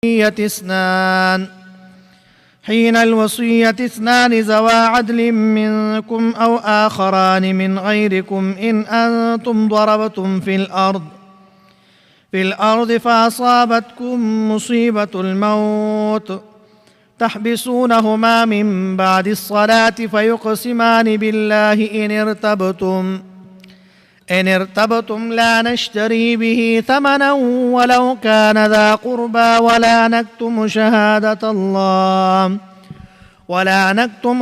اثنان حين الوصية اثنان ذوى عدل منكم أو آخران من غيركم إن أنتم ضربتم في الأرض فأصابتكم مصيبة الموت تحبسونهما من بعد الصلاة فيقسمان بالله إن ارتبتم لا نشتري به ثمنا ولو كان ذا قربى ولا نكتم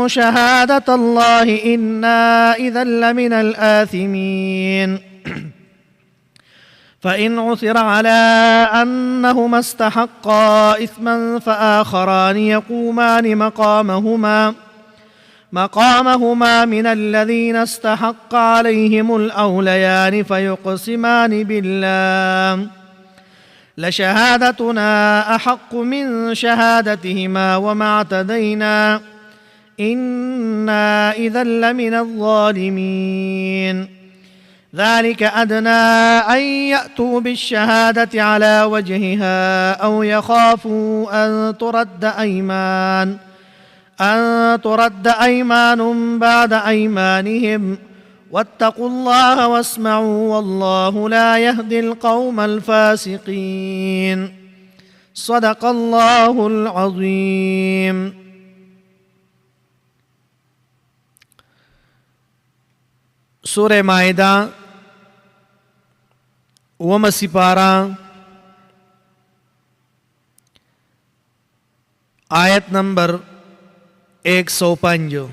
شهادة الله إنا إذا لمن الآثمين فإن عثر على أنهما استحقا إثما فآخران يقومان مقامهما من الذين استحق عليهم الأوليان فيقسمان بالله لشهادتنا أحق من شهادتهما وما اعتدينا إنا إذا لمن الظالمين ذلك أدنى أن يأتوا بالشهادة على وجهها أو يخافوا أن ترد أيمان بعد أيمانهم واتقوا الله واسمعوا والله لا يهدي القوم الفاسقين صدق الله العظيم. سورة مائدہ سپارہ آیت نمبر 105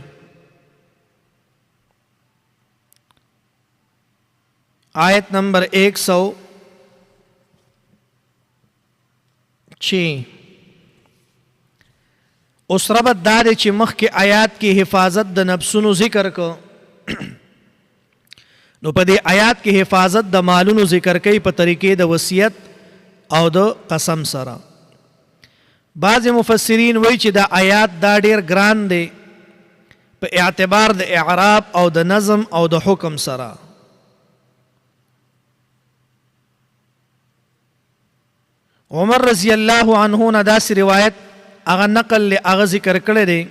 آیت نمبر 106 اس ربط دارے چی مخ کے آیات کی حفاظت د نفسونو ذکر کو نو پا دی آیات کی حفاظت د مالونو ذکر کئی پا طریقے د وصیت او د قسم سرا. بعض مفسرین وی چې دا آیات دا ډیر ګران دی په اعتبار د اعراب او د نظم او د حکم سره. عمر رضی الله عنه نه داسې روایت هغه نقل له هغه ذکر کړی دی.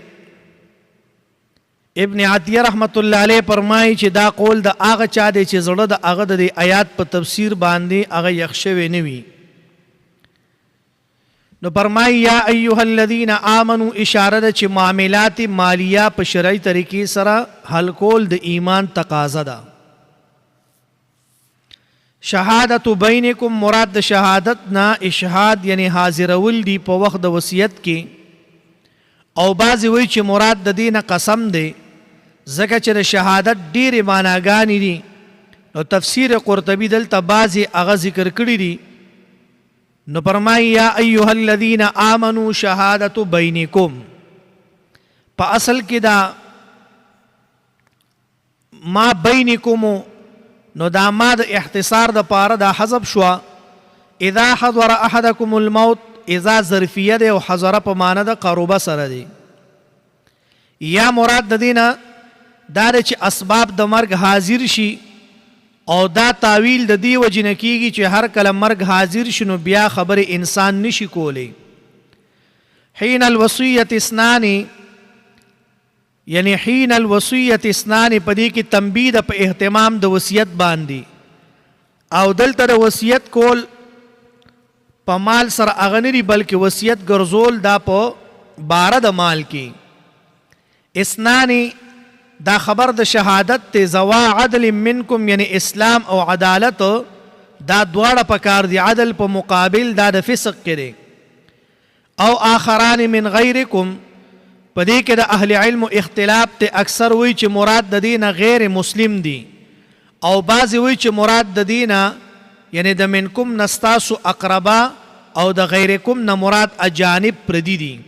ابن عطیه رحمت الله علیه فرمایي چې دا قول د هغه چا دی چې زړه د هغه د آیات په تفسیر باندې هغه یخ شوی نه وي. نو فرمائی یا ایوہ الذین آمنو اشارہ دا چی معاملات مالیہ پا شرعی طریقی سرا حل کول دا ایمان تقاضا دا. شہادت بینکم مراد دا شہادت نا اشہاد یعنی حاضر اول دی پا وقت دا وصیت کی او بعضی وی چی مراد دا دین قسم دے زکا چی دا شہادت دیر معناگانی دی. نو تفسیر قرطبی دلتا بعضی اغا ذکر کری دی نو فرمائی یا ایوہ الذین آمنوا شہادت بینکم پا اصل کی دا ما بینکمو نو دا ما دا احتصار دا پارا دا حذف شوا. اذا حضر احدکم الموت اذا ظرفیه دے و حضر پا مانا دا قروبہ سر دے یا مراد دا دینا دا دا چی اسباب دا مرگ حاضر شی او دا تاویل د دی وجه نه کیږي چې هر کله مرګ حاضر شنو بیا خبر انسان نشي کولی. حين الوصیت اثنان یعنی حين الوصیت اثنان پدې کې تنبیه په اهتمام د وصیت باندې او دلته د وصیت کول په مال سره اغنری بلکې وصیت ګرځول دا په بار د مال کې. اثنان دا خبر د شہادت تے زوا عدل منکم یعنی اسلام او عدالت دا دوارا پکار دی عدل پا مقابل دا دا فسق کرے. او آخران من غیرکم پا دی که دا اہل علم و اختلاف تے اکثر وی چی مراد دا دینا غیر مسلم دی او بعضی وی چی مراد دا دینا یعنی دا منکم نستاسو اقربا او دا غیرکم نا مراد اجانب پردی دی.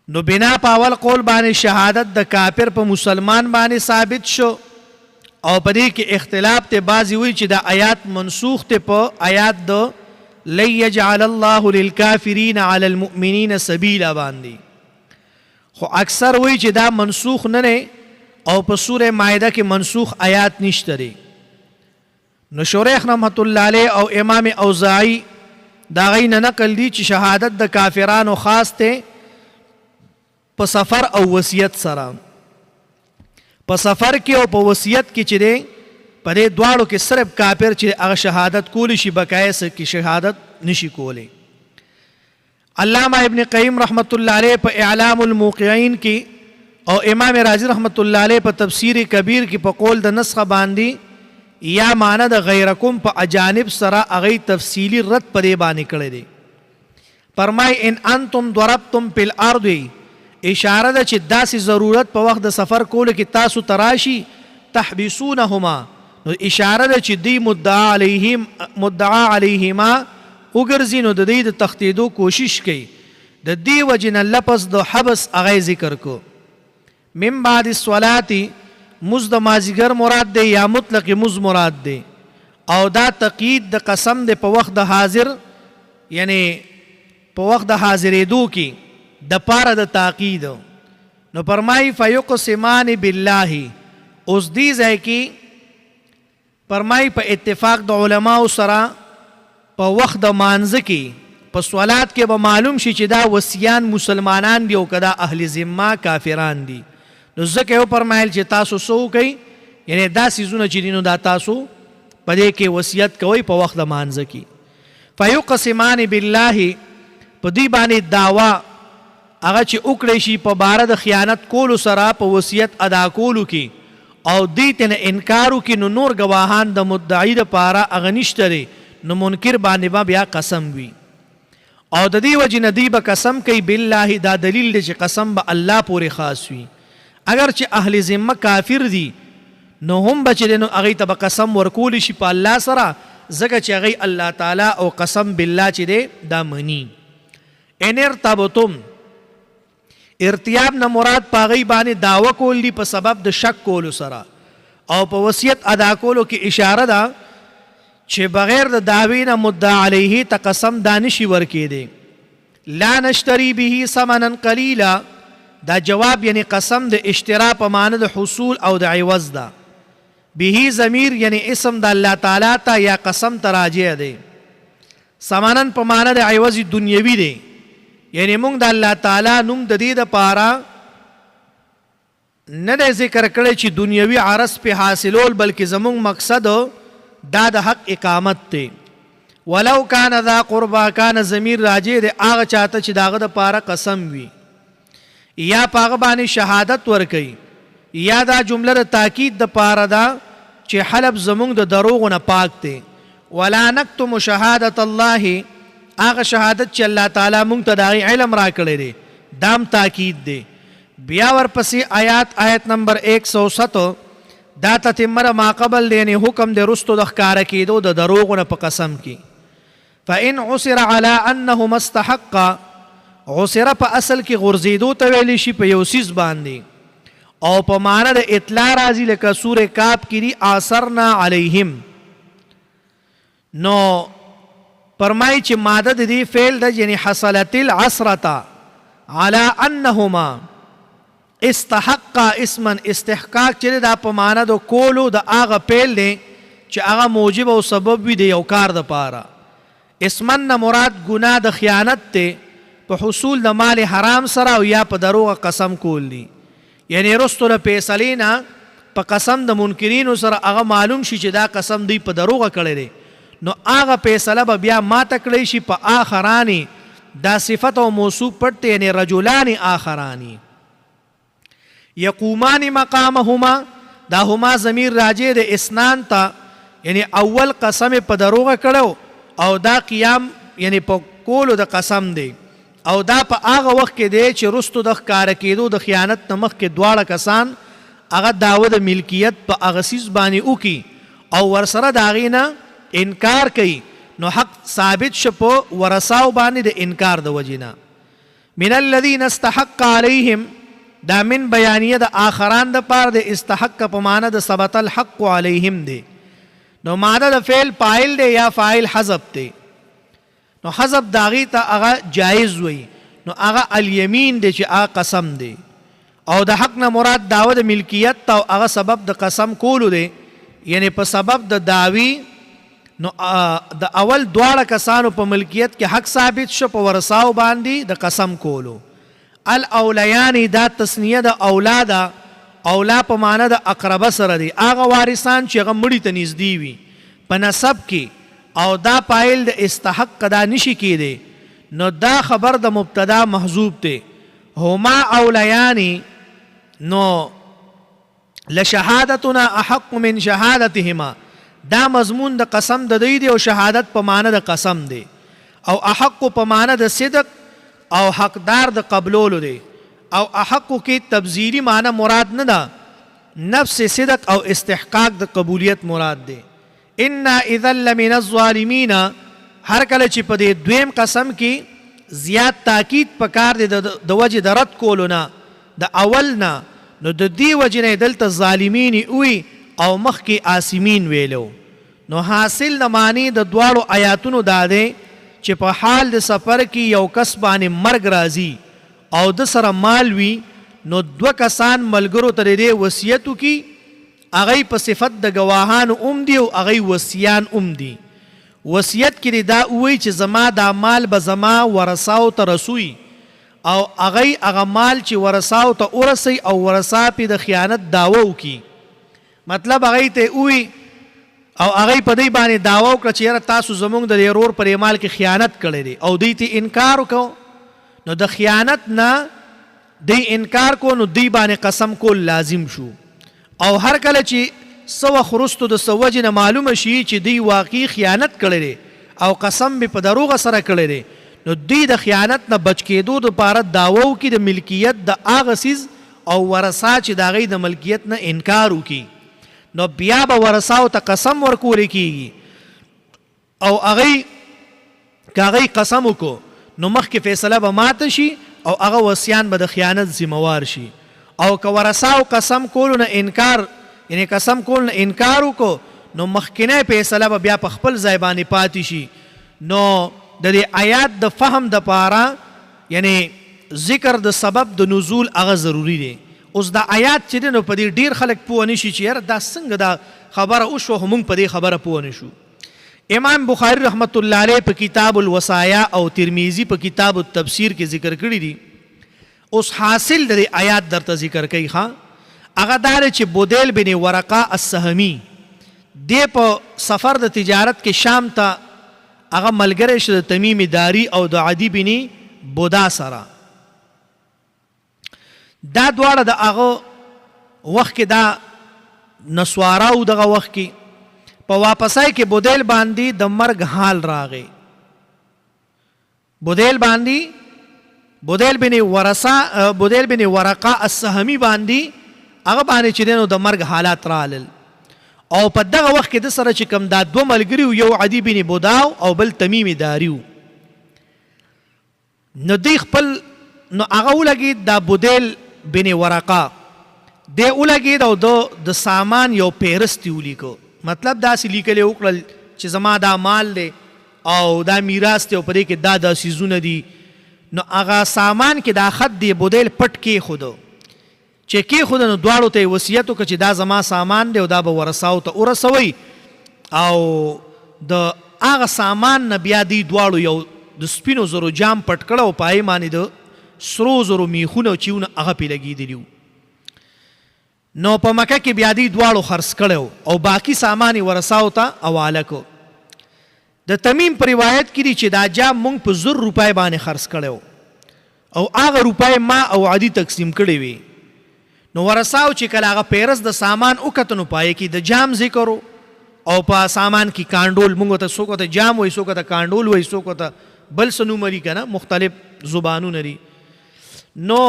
نو بنا پاول قول بانے شہادت دا کافر پا مسلمان بانے ثابت شو او پدی کی اختلاف تے بازی ہوئی چی دا آیات منسوخ تے پا آیات دا لن یجعل اللہ للکافرین علی المؤمنین سبیلا باندی. خو اکثر ہوئی چی دا منسوخ ننے او پا سورہ مائدہ کی منسوخ آیات نشتری. نو شریح رحمت اللہ علیہ او امام اوزاعی دا غي نه نقل دي چې شهادت د کافرانو خاص ته په سفر او وصیت سره. په سفر کې او په وصیت کې چې دی په دې دواړو کې صرف کافر چې هغه شهادت کولی شي بقایه سره کې شهادت نشي کولی. علامہ ابن قیم رحمت الله علیه په اعلام الموقعین کې او امام رازی رحمت الله علیه په تفسیر کبیر کې په قول د نسخه باندې یا معنی د غیرکم په اجانب سره هغه تفصیلی رد پرې باندې کړی دی. فرمای ان انتم ضربتم فی الارض اشاره ده چې داسې ضرورت په وخت د سفر کولو کې تاسو تراشی تحبسونهما نو اشاره ده چې دی مدعا علیهما وګرځي نو د دې د تختیدو کوشش کوي. د دې وجنه لفظ د حبس هغه ذکر کو. من بعد الصلاة مز د مازیګر مراد دی یا مطلق مز مراد دی او دا تقیید د قسم دی په وخت د حاضر یعنی په وخت د حاضرېدو کې د پاره د تاکید. نو فرمای فیقسمان بالله اوس دې ځای کې فرمای په اتفاق د علماو سره په وخت د مانځ کې په صلات کې به معلوم شي چې دا وصیان مسلمانان دی او کدا اهل ذمه کافران دي. نو ځکه یو فرمایل چې تاسو سو کوي یعنی دا سيزونه چې دینو دا تاسو په دې کې وصیت کوي په وخت د مانځ کې. فیقسمان بالله په دې باندې داوا هغه چې وکړي شي په بار د خیانت کولو سره په وصیت ادا کولو کې او دې ته انکار وکړي نو نور گواهان د مدعی د پاره هغه نشته نو منکر باندې بیا قسم وي او د دې وجه نه دی به قسم کوي بالله. دا دلیل دی چې قسم به الله پورې خاص وي. اگر چې اهل ذمه کافر دي نو هم بچ دي نو هغه ته قسم ورکول شي په الله سره ځکه چې هغه الله تعالی او قسم بالله چې دی دا مني. ان ارتبتم ارتیاب نه مراد پاغي باندې داوا کول دي په سبب د شک کولو سره او په وصیت ادا کولو کې اشاره ده چې بغیر د داوی نه مدعا علیه ته قسم دانشي ورکې دي. لا نشتری به ثمنا قلیلا دا جواب یعنی قسم د اشترا په معنی د حصول او د عوض ده. به ضمیر یعنی اسم د الله تعالی ته یا قسم ته راجع دی. ثمنن په معنی د عوض دنیوي دی یعنی موږ د الله تعالی نوم د دې د پاره نه د ذکر کړی چې دنیوي عرض په حاصلول بلکې زموږ مقصد دا د حق اقامت دی. ولو کان ذا قربا کان ضمیر راجع دی هغه چاته چې داغه د پاره قسم وي یا پاغه باندې شهادت ورکي یا دا جمله د تاکید د پاره دا چې حلف زمونږ د دروغ نه پاک دی. ولا نکتم شهادت الله هغه شهادت چې الله تعالی مونږ ته د علم را کړی دی دام تاکید دی. بیا ورپسې آیت نمبر 107 دا تتمه ما قبل دی یعنی حکم د رستو د ښکاره کېدو د دروغ نه په قسم کې. فإن عثر على انهما استحقا عسره په اصل کې غرزیدو ته ویلی شي په یو سیز باندې او په معنی د اطلاع راځي لکه سوره کاف کې دی اثرنا علیهم. نو فرمای چې ماده د دې فعل د یعنی حصلت العسرة على انهما استحق اسما استحقاق چې دا په معنی د کولو د هغه فعل دی چې هغه موجب او سبب وي د یو کار د پاره. اسمن مراد ګناه د خیانت ته په حصول د مال حرام سره او یا په دروغ قسم کول دي. یعنی رستو د فیصلینا په قسم د منکرینو سره هغه معلوم شي چې دا قسم دی په دروغ کړی دی نو هغه فیصله به بیا ما تکړی شي په آخرانی دا صفت او موصوف پټ یعنی رجلان آخرانی. یقومان مقامهما دا هما ضمیر راجع د اسنان ته یعنی اول قسم په دروغ کړو او دا قیام یعنی په کولو د قسم دی او دا په هغه وخت کې دی چې رستو د ښکاره کېدو د خیانت نه مخکې دواړه کسان هغه دعوه د ملکیت په هغه څیز باندې وکړي او ورسره د هغې نه انکار کوي نو حق ثابت شه په ورثاو باندې د انکار د وجې نه. من الذین استحق علیهم دا من بیانیه د آخران د پاره د استحق په معنی د ثبت الحق علیهم دی. نو ماده د فعل فاعل دی یا فاعل حذف دی نو حذف داغی ته هغه جایز وي نو هغه الیمین دی چې هغه قسم دی او د حق نه مراد دعوه د ملکیت ته او هغه سبب د قسم کولو دی یعنی په سبب د دعوی نو د اول دواړه کسانو په ملکیت کې حق ثابت شو په ورثاو باندې د قسم کولو. الاولیان دا تسنیه د اولاده، اولا په معنا د اقربه سره دی، هغه وارثان چې هغه مړي ته نږدې وي په نسب کې، او دا پایل د استحق دا نشي کېدی، نو دا خبر د مبتدا محذوب دی. هما اولیانی نو لشهادتنا احق من شهادتهما، دا مضمون د قسم د دی او شهادت په معنی د قسم دی، او احق په معنی د صدق او حقدار د قبولولو دی. او احق کې تبذیری معنی مراد نه ده، نفس صدق او استحقاق د قبولیت مراد دی. انا اذا لمن الظالمین، هر کله چې په دې دویم قسم کې زیات تاکید پکار دی د وجه د رد کولو نه د اول نه، نو د دې وجه نه دلته ظالمین وي او مخکې آسمین ویلو. نو حاصل د معنی د دواړو آیاتونو دا دی چې په حال د سفر کې یو کس باندې مرګ راځي او د سره مال وي، نو دو کسان ملګرو ته دې وصیت وکړي، هغه په صفت د ګواهانو اوم دي او هغه وصیان اوم دي. وصیت کې دا وایي چې زما دا مال به زما ورثاو ته رسوي، او هغه مال چې ورثاو ته ورسي او ورثا پې د خیانت دعوه وکړي. مطلب هغه ته وایي او هغه په دې باندې دعوه وکړه چې یاره تاسو زموږ د ورور پر مال کې خیانت کړی دی، او دوی ته انکار وکړو، نو د خیانت نه دی انکار کو، نو دوی باندې قسم کول لازم شو. او هر کله چې څه وخت وروستو د څه وجې نه معلومه شي چې دوی واقعي خیانت کړی دی او قسم به په دروغه سره کړی دی، نو دوی د خیانت نه بچ کېدو دپاره دعوه وکړي د ملکیت د هغه څیز او ورثا چې د هغې د ملکیت نه انکار وکړي، نو بیا به ورثاو ته قسم ورکولی کېږي. او هغې که هغې قسم وکړو نو مخکې فیصله به ماته شي او هغه وصیان به د خیانت ذمهوار شي. او که ورثاو قسم کولو نه انکار، یعنی قسم کول نه انکار وکړو، نو مخکینی فیصله به بیا په خپل ځای باندې پاتې شي. نو د دې آیات د فهم دپاره یعنی ذکر د سبب د نزول هغه ضروري دی. اوس دا آیات چې دی نو په دې ډېر خلک پوه نه شي چې یاره دا څنګه دا خبره وشوه، خو موږ په دې خبره پوه نه شو. امام بخاری رحمت الله علیه په کتاب الوصایا او ترمیزی په کتاب التفسیر کې ذکر کړی دي. اوس حاصل د دې آیات درته ذکر کوي. هغه دا دی چې بودیل بن ورقه السهمي دی په سفر د تجارت کې شام ته هغه ملګری شو د تمیم داری او د عدی بن بودا سره. دا دواړه د هغه وخت کې دا نسواراو دغه وخت کې په واپسای کې بودیل باندې د مرګ حال راغی. بودیل بن ورقه السهمي باندې هغه باندې چې نو د مرګ حالات رالل، او په دغه وخت کې د سره چې کوم دا دوه ملګري یو عدی بن بودا او بل تمیم داری، نو دی خپل نو هغه ولګید دا بودیل بن ورقه دی ولګید او د سامان یو پیرستی ولیکو. مطلب داسې لیکلی وکړل چې زما دا مال دی او دا میراث دی او په دې کې دا څیزونه دي. نو هغه سامان کې دا خط دی بودیل پټ کېښودو، چې کېښوده نو دواړو ته یې وصیت وکړه چې دا زما سامان دی او دا به ورثاو ته ورسوئ. او د هغه سامان نه بیا دی دواړو یو د سپینو زرو جام پټ کړه او په هغې باندې د سرو زرو میخونه او چیونه هغه پې لګېدلي وو. نو په مکه کې بیا دی دواړو خرڅ کړی او باقي سامان یې ورثاو ته حواله کړو. د تمیم په روایت کې دي چې دا جام موږ په 100 روپۍ باندې خرڅ کړی او هغه روپۍ ما او عدي تقسیم کړې وي. نو ورثاو چې کله هغه پیرس د سامان وکتو نو پای کې د جام ذکر او په سامان کې کانډول، موږ ته څوک ته جام وایي، څوک ته کانډول وایي، څوک ته بل څه نوم لري که نه، مختلف زبانونه لري. نو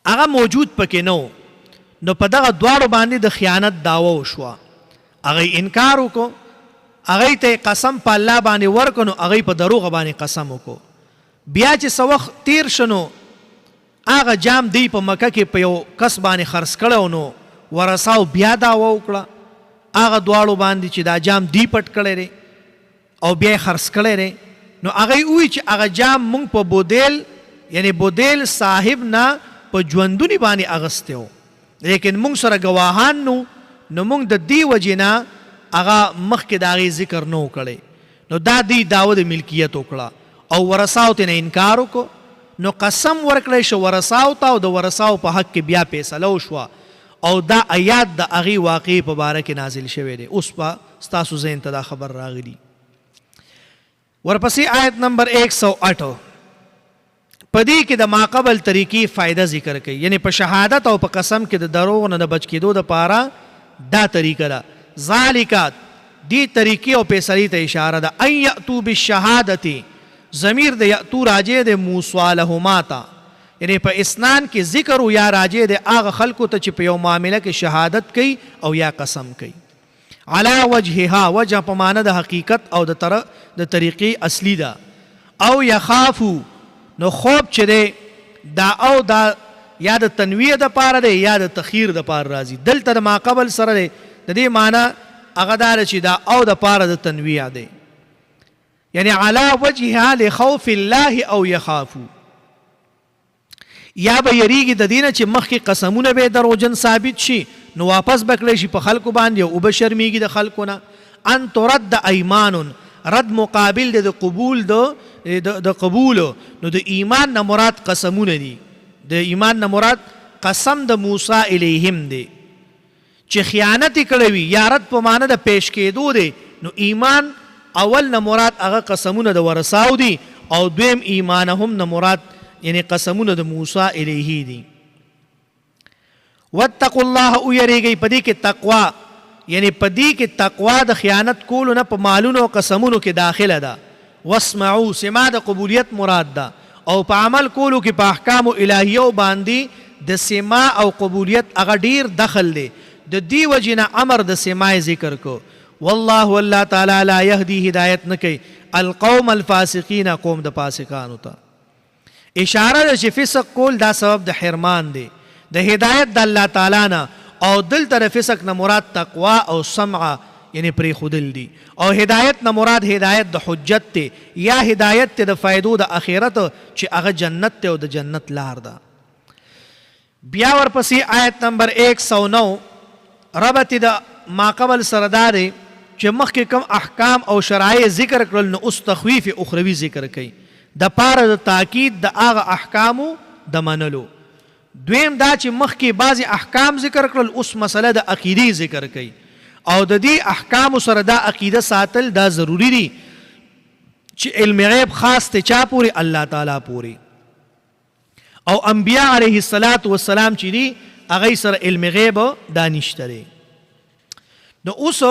هغه موجود پکې نو په دغه دواړو باندې د خیانت دعوه وشوه. هغې انکار وکړو، هغې ته قسم په الله باندې ورکړو، نو هغې په دروغه باندې قسم وکړو. بیا چې څه وخت تیر شنو هغه جام دی په مکه کې په یو کس باندې خرڅ کړی، نو ورثاو بیا دعوه وکړه هغه دواړو باندې چې دا جام دی پټ کړی دی او بیا یې خرڅ کړی دی. نو هغې ووایي چې هغه جام موږ په بودیل یعنی بودیل صاحب نه په ژوندوني باندې اغستی و، لیکن موږ سره ګواهان نو موږ د دې وجې نه هغه مخکې د هغې ذکر نه و کړی نو دا دی دعوه د ملکیت وکړه او ورثاو ترې نه انکار وکړو نو قسم ورکړی شو ورثاو ته او د ورثاو په حق کې بیا فیصله وشوه او دا آیات د هغې واقعې په باره کې نازل شوی دی. اوس به ستاسو ذهن ته دا خبر راغلی. ورپسې آیت نمبر 108 په دې کې د ماقبل طریقې فایده ذکر کوي، یعنی په شهادت او په قسم کې د دروغ نه د بچ کېدو دپاره دا طریقه ده. ذالک دې طریقې او فیصلې ته اشاره ده. ان یأتوا بالشهادة ضمیر د یأتو راجع د موصوا لهما ته، یعنی په اسنان کې ذکر او یا راجع د هغه خلکو ته چې په یو معامله کې شهادت کوي او یا قسم کوي. علی وجهها وجه په معنی د حقیقت او د طریقې اصلي ده. او یخافو نو خوب چې دی دا او دا یا د تنویه د پاره دی یا د تخیر د پاره راځي. دلته د ماقبل سره دی د دې معنی هغه دا چې دا او د پاره د تنویه دی، یعنی علی وجهها لخوف الله او یخافو، یا به یریږي د دینه چې مخکې قسمونه به دروغجن ثابت شي نو واپس بکړی شي په خلکو باندې او به شرمیږي د خلکو نه. ان ترد ایمان رد مقابل د قبول د قبول نو د ایمان نه مراد قسمونه دي. د ایمان نه مراد قسم د موسی الیهم دی چې خیانت کړی وي یا رد په معنی د پیش کېدو دی. نو ایمان اول نه مراد هغه قسمونه د ورثاو دي او دویم ایمانهم نه مراد یعنی قسمونه د موسی الیه دي. واتقوا الله او یریږئ په دې کې تقوا، یعنی په دې کې تقوا د خیانت کولو نه په مالونو او قسمونو کې داخله ده. واسمعوا سما د قبولیت مراد ده او په عمل کولو کې په احکام الهیو باندې د سما او قبولیت هغه ډیر دخل دی. د دې وجې نه امر د سما ذکر کو. والله الله تعالی لا یهدی هدایت نه کوي القوم الفاسقین قوم د فاسقانو ته. اشاره ده چې فسق کول دا سبب د حرمان دی د هدایت د الله تعالی نه، او دلته د فسق نه مراد تقوا او سمع یعنی پرې خودل دي، او هدایت نه مراد هدایت د حجت ته یا هدایت ته د فائدو د اخرت چې هغه جنت ته او د جنت لار ده. بیا ورپسې آیت نمبر 109 ربط د ماقبل سردار چې مخکې کوم احکام او شرایع ذکر کړل نو اوس تخویف اخروی ذکر کوي د پاره د تاکید د هغه احکامو د منلو. دویم دا چې مخکې بعضې احکام ذکر کړل اوس مسله د عقیدې ذکر کوي او د دې احکامو سره دا عقیده ساتل دا ضروری دي چې علم غیب خاص ته چا پورې الله تعالی پورې، او انبیاء علیه السلام چې دي هغوی سره علم غیب دا نشته دی. نو اوس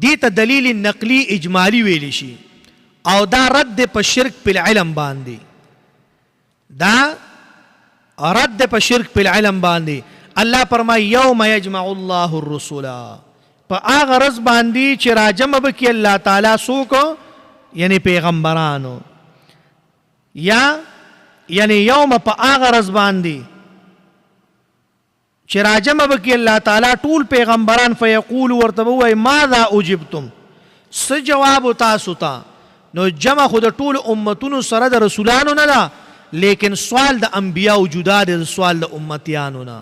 دې ته دلیل نقلی اجمالی ویلی شي او دا رد په شرک په علم باندې، دا رد په شرک په علم باندې. الله فرمایي یوم یجمع الله الرسل، په هغه ورځ باندې چې راجمع به کړي الله تعالی څوک یعنی پیغمبرانو، یا یعنی یوم په هغه ورځ باندې چې راجمع به کړي الله تعالی ټول پیغمبران فیقول ورته به وایي ماذا اجبتم، څه جواب تاسو ته. نو جمع خو د ټول امتونو سره د رسولانو نه ده، لیکن سوال د انبیاء جدا دی د سوال د امتیانو نه.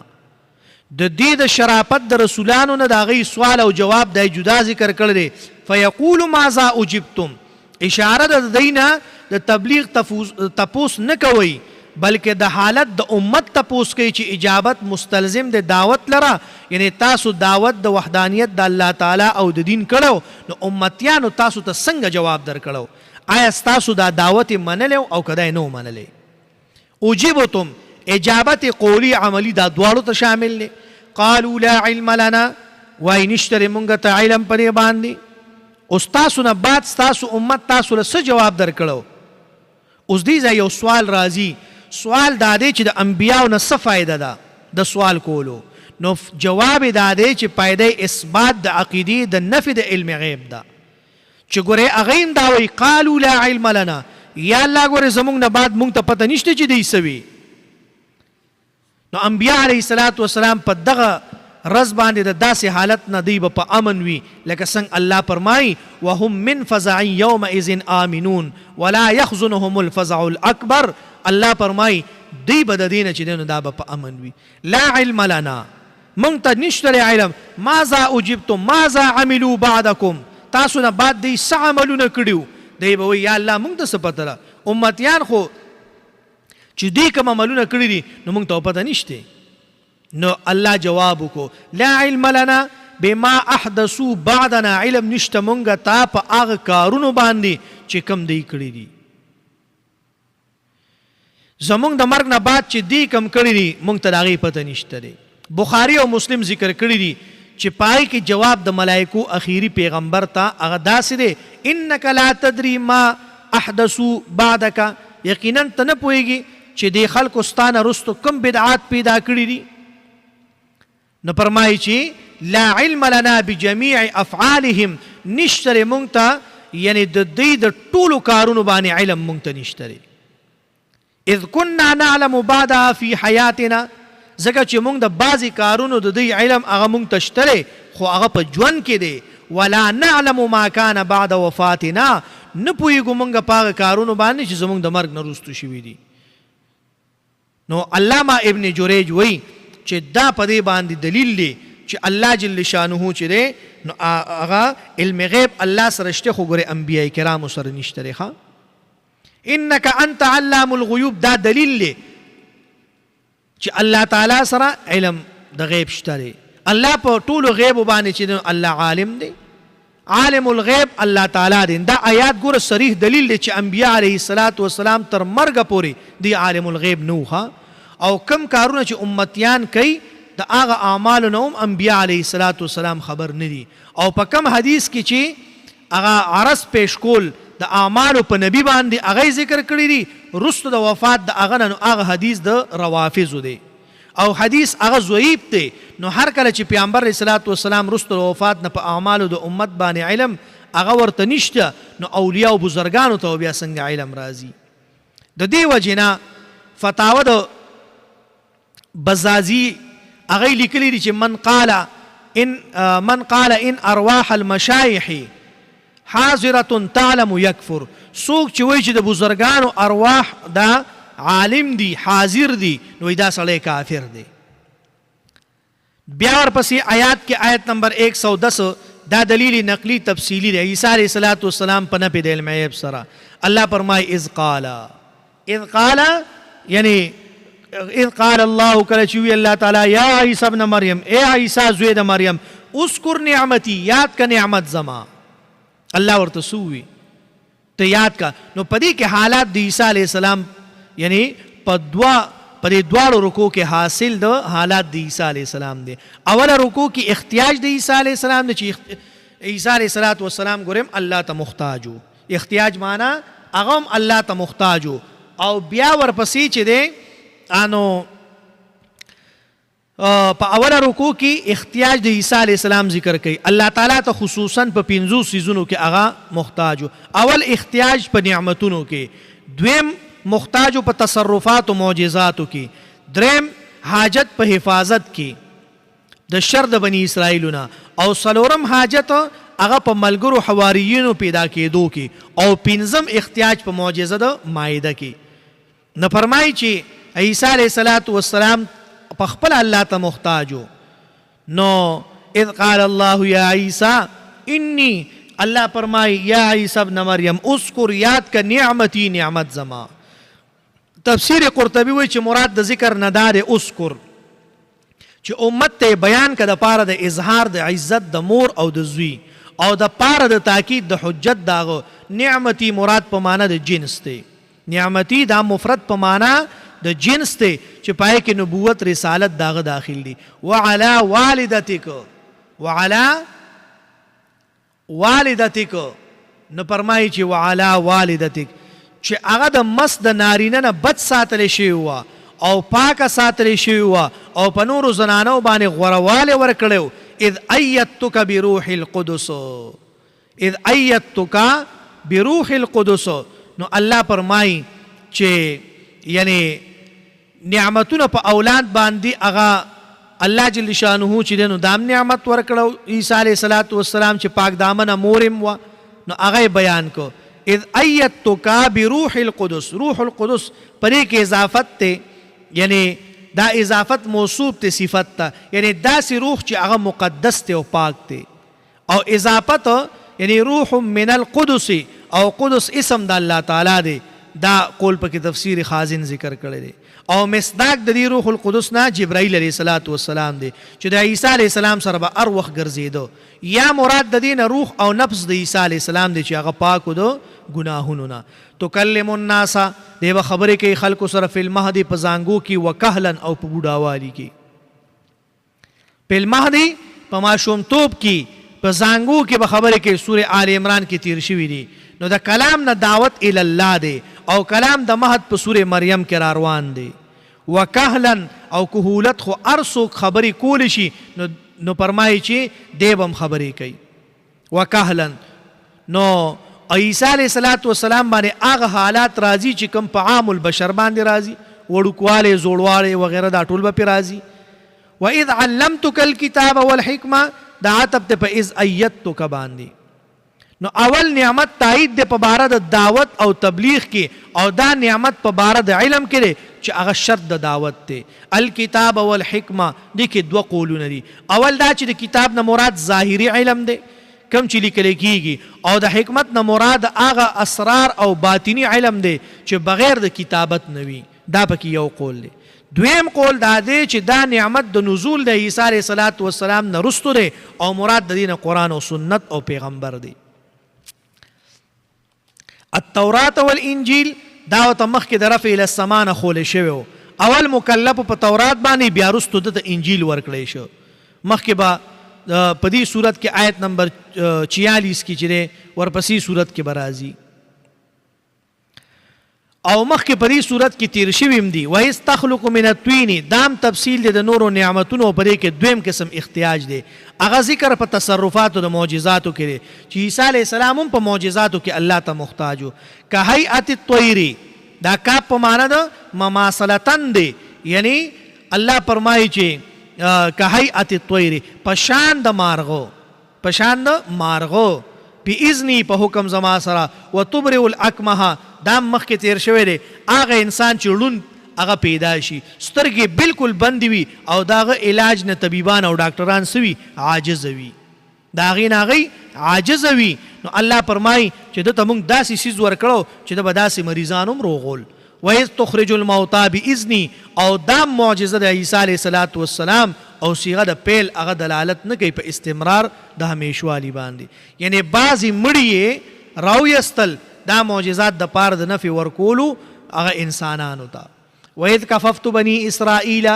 د دې د شرافت د رسولانو نه د هغوی سوال او جواب دی جدا ذکر کړی دی. فیقول ماذا اجبتم اشاره د دوی نه د تبلیغ تپوس نه کوئ بلکې د حالت د امت تپوس کوي چې اجابت مستلزم د دعوت لره، یعنی تاسو دعوت د وحدانیت د الله تعالی او د دین کړو نو امتیانو تاسو ته څنګه جواب درکړو، آیا ستاسو دا دعوت منلی او که دی نو منلی. اجبتم اجابت قولی عملی دا دوارو ته شامل دی. قالوا لا علم لنا وای نشتر مونږ ته علم پرې باندې. اوس تاسو نه بعد ستاسو امت تاسو له څه جواب درکړو. اوس دې ځای یو سوال راځي، سوال دا دی چې د انبیاو نه څه فایده ده د سوال کولو. نو جواب دا دی چې فایده اثبات د عقیدې د نفي د علم غیب ده چې ګورې هغوی هم دا وایي قالوا لا علم لنا، یا الله ګورې زمونږ نه بعد مونږ ته پته نشته چې دی څه وي. نو انبیاء علیه السلام په دغه رز باندې د داسې حالت نه دی به په امن وي لکه څنګه الله فرمایي وهم من فزع یومئذ آمنون ولا یحزنهم الفزع الاکبر. الله فرمایي دی به د دې نه چې دی نو دا به په امن وي. لا علم لنا مونږ ته نشته علم ماذا اجبتم ماذا عملوا بعدکم تاسو نه بعد دی څه عملونه کړیو دی به وایي یا الله مونږ ته څه پته ده امتیان خو چې دی کوم عملونه کړي دي نو مونږ ته پته نشته نو الله جواب وکړو لا علم لنا بما احدثوا بعدنا علم نشته مونږ ته په هغه کارونو باندې چې کم دی کړي دي زمونږ د مرګ نه بعد چې دی کم کړي دي مونږ ته د هغې پته نشته دی بخاری او مسلم ذکر کړي دي چې پای کې جواب د ملائکو اخیری پیغمبر ته هغه داسې دی انک لا تدری ما احدثوا بعدک یقینا ته نه پوهېږي چې د خلکو ستانه رستو کم بدعات پیدا کړي دي نو فرمایي چې لا علم لنا بجميع افعالهم نشته مونږ ته یعنی د دوی د ټولو کارونو باندې علم مونږ ته نشته اذ كنا نعلم بعدها في حياتنا ځکه چې مونږ د بعضې کارونو د دوی علم هغه مونږ ته شته خو هغه په ژوند کې دی ولا نعلم ما كان بعد وفاتنا نه پوهېږو مونږ په هغه کارونو باندې چې زمونږ د مرګ نه وروستو شوي دي نو علامه ابن جریج وایي چې دا په دې باندې دلیل دی چې الله جل شانه چې دی نو هغه علم غیب الله سره شته خو ګورې انبیاء کرامو سره نشته دی ښه انک انت علام الغیوب دا دلیل دی چې الله تعالی سره علم د غیب شته دی الله په ټولو غیب باندې چې الله عالم دی عالم الغیب الله تعالی دی دا آیات ګوره صریح دلیل دی چې انبیاء علیه الصلاۃ والسلام تر مرګه پورې دی عالم الغیب نو او کم کارونه چې امتیان کوي د هغه اعمالو نه هم انبیاء علیه الصلاۃ والسلام خبر نه دي او په کم حدیث کې چې هغه عرض پیش کول د اعمالو په نبی باندې هغه ذکر کړی دي رستو د وفات د هغه نه نو هغه حدیث د روافضو دی او حدیث هغه ضعیف دی نو هر کله چې پیغمبر علیه الصلاۃ والسلام رستو د وفات نه په اعمالو د امت باندې علم هغه ورته نشته نو اولیاء او بزرګانو ته بیا څنګه علم راځي د دې وجې نه فتاوه د بزازي هغه لیکلی دي چې من قال ان ارواح المشایخ حاضره تعلم یکفر څوک چې وایي چې د بزرګانو ارواح دا عالم دی حاضر دی نو دا سړی کافر دی بیا ورپسې آیات کې آیت نمبر 110 دا دلیل نقلی تفصیلی دی عیسی علیه السلام په نفي د علم غیب سره الله فرمای اذ قال یعنی اذ قال الله کله چې وی الله تعالی یا عیسی ابن مریم اے عیسی زوی د مریم اذکر نعمتي یاد کا نعمت زما الله ورته سووي ته یاد کا نو پدې کې حالات د عیسی علیه السلام یعنی په دې دواړو رکوع کې حاصل د حالات د عیسی علیه السلام دی اوله رکوع کې احتیاج د عیسی علیه السلام دی چې عیسی علیه السلام ګورم الله ته محتاج احتیاج معنا هغه هم الله ته محتاج او بیا ورپسې چې دی انو په اوله رکوع کې احتیاج د عیسی علیه السلام ذکر کوي الله تعالی ته خصوصا په 5 سیزونو کې هغه محتاج اول احتیاج په نعمتونو کې دویم محتاج په تصرفات او معجزاتو کې دریم حاجت په حفاظت کې د شر د بنی اسرائیلونه او څلورم حاجت هغه په ملګرو حواریینو پیدا کېدو کې او پنځم احتیاج په معجزه د مائده کې نه فرمایي چې عیسی علیه السلام په خپل الله ته محتاجو نو اذ قال الله یا عیسی انی الله فرمای یا عیسی ابن مریم اذکر یاد کا نعمتی نعمت زما تفسیر قرطبی وی چې مراد د ذکر نه دار اذکر چې امت ته بیان کړه د پاره د اظهار د عزت د مور او د زوی او د پاره د تاکید د حجت داغه نعمتی مراد په معنا د جنس ته نعمتی دا مفرد په معنا د جنس ته چې پای کې نبوت رسالت داغه داخل دي وعلى والدتک نو فرمایي چې وعلى والدتک چې هغه د مس د نارینه نه بد ساتل شي او پاکه ساتل شي او په نورو زنانو باندې غورواله ورکړو اذ ایتک بروح القدس نو الله فرمایي چې یعنی نعمتونه په اولاد باندې هغه الله جل شانه چې دنو دام نعمت ورکړو عیسی علیه السلام چې پاک دامن مورم و نو هغه بیان کو اذ ایتک بروح القدس روح القدس پرې کې اضافت ته یعنی دا اضافت موصوف ته صفت ته، یعنی داسې روح چې هغه مقدس ته او پاک ته. او اضافت یعنی روح من القدس، او قدس اسم د الله تعالی دی. دا قول پکې تفسیر خازن ذکر کړی دی. او مصداق د دې روح القدس نه جبرائیل علیه السلام دی چې د عیسی علیه السلام سره به هر وخت ګرځېدو. یا مراد د دې نه روح او نفس د عیسی علیه السلام دی چې هغه پاک و د ګناهونو نه. تکلم الناس دی به خبرې کوي خلکو سره فی المهدی په زانګو کې وکهلا او په بوډاوالي کې. فی المهدی په ماشومتوب کې په زانګو کې به خبرې کوي. سورې آل عمران کې تیر شوي دي. نو د کلام نه دعوت الی الله دی او کلام د مهد په سورې مریم کې را روان دی. وکهلا او کهولت خو هر څوک خبرې کولی شي نو فرمایي چې دی به هم خبرې کوي. وکهلا نو عیسی علیه السلام باندې هغه حالات راځي چې کوم په عام البشر باندې راځي، وړوکوالی زوړوالی وغیره دا ټول به پرې راځي. وإذ علمتک الکتاب والحکمه دا عتب ته په اذ ایدتک باندې. نو اول نعمت تایید دی په باره د دعوت او تبلیغ کې، او دا نعمت په باره د علم کې دی چې هغه شرط د دعوت دی. الکتاب والحکمه دې کې دوه قولونه دي. اول دا چې د کتاب نه مراد ظاهري علم دی کم چې لیکل کېږي، او د حکمت نه مراد هغه اسرار او باطنی علم دی چې بغیر د کتابت نه وي. دا پکې یو قول دی. دویم قول دا دی چې دا نعمت د نزول د عیسی علیه السلام نه رستو دی او مراد د دې نه قرآن او سنت او پیغمبر دی. التورات والانجیل دا ورته مخکې د رفع الی السما نه خولی شوی و. اول مکلف په تورات باندې، بیا رستو دته انجیل ورکړی شو. مخکې به په دې صورت کې آیت نمبر 46 کې چې دی ورپسې صورت کې به راځي، او مخکې په دې صورت کې تیر شوي هم دي. وایز تخلق من الطین دام تفصیل دی د نورو نعمتونو په دې کې دویم قسم احتیاج دی. هغه ذکر په تصرفاتو د معجزاتو کې دی چې عیسی علیه السلام هم په معجزاتو کې الله ته محتاج و. که هیئت الطیر دا کاپ په معنا د مماثلتن دی، یعنی الله فرمایي چې که هیئت الطیر پشان د مارغو، پشان د مارغو، باذنی په حکم زما سره. وتبرئ الاکمه دا مخکې تیر شوی دی. هغه انسان چې ړوند هغه پیدا شي، سترګې بالکل بندې وي او د هغه علاج نه طبیبان او ډاکټران سوي عاجز وي، د هغې نه هغوی عاجز وي. نو الله فرمایي چې ده ته موږ داسې څیز ورکړو چې ده به داسې مریضان هم روغول. وایز تخرج الموتا باذنی، او دا معجزه د عیسی علیه السلام او صیغه د پیل هغه دلالت نه کوي په استمرار د همیشوالي باندې. یعنی بعضې مړي یې راویستل دا معجزات د پاره د نفع ورکولو هغه انسانانو ته. وإذ کففت بني اسرائیل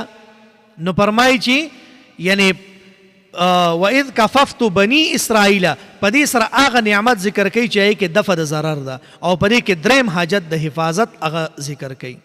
نو فرمایي چې یعنی وإذ کففت بني اسرائیل په دې سره هغه نعمت ذکر کوي چې هغې کې دفع د ضرر ده، او په دې کې دریم حاجت د حفاظت هغه ذکر کوي.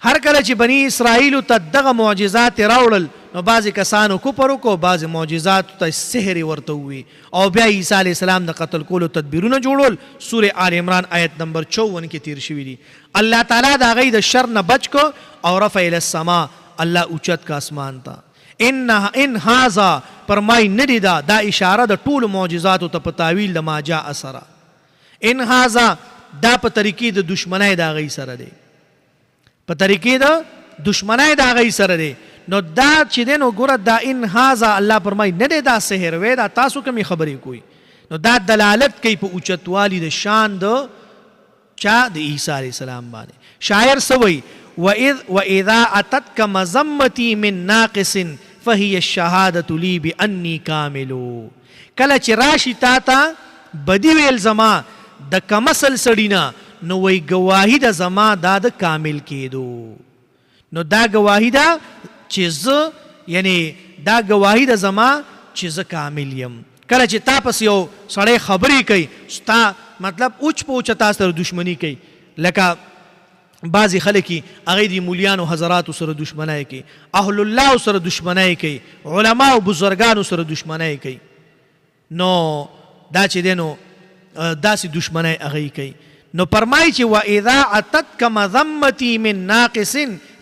هر کله چې بني اسرائیلو ته دغه معجزات راوړل نو بعضې کسانو کفر وکړو، بعضې معجزاتو ته سحر ورته ووي، او بیا عیسی علیه السلام د قتل کولو تدبیرونه جوړول. سورې آل عمران آیت نمبر 54 کې تیر شوي دي. الله تعالی د هغوی د شر نه بچ کو او رفع الی السما الله اوچت کا اسمان ته. ان هذا فرمای ندی دا اشاره د ټولو معجزاتو ته په تاویل د ما جاء سره. ان هذا دا په طریقې د دشمنۍ د هغوی سره دی، په طریقې د دشمنۍ د هغوی سره دی. نو دا چې دی نو ګوره دا ان هذا الله فرمای نه دی دا سحر وی، دا تاسو کومې خبرې کوئ. نو دا دلالت کوي په اوچتوالي د شان د چا د عیسی علیه السلام باندې. شاعر څه وایي؟ وإذا أتتك مذمتي من ناقص فهي الشهادة لي بأني كامل. کله چې راشي تا ته بدي ویل زما د کمسل سړي نه، نو وایي ګواهي د زما دا د کامل کېدو. نو دا ګواهي ده چې زه یعنی دا ګواهي د زما چې زه کامل یم. کله چې تا پس یو سړی خبرې کوي، ستا مطلب اوچ په اوچه تا سره دشمني کوي، لکه بعضې خلک هغوی د مولیانو حضراتو سره دشمنی کوي، اهل الله سره دشمنی کوي، علما او بزرګانو سره دشمنی کوي. نو دا چې دی نو داسې دشمنی هغوی کوي. نو فرمایي چې وإذا أتتك مذمتي من ناقص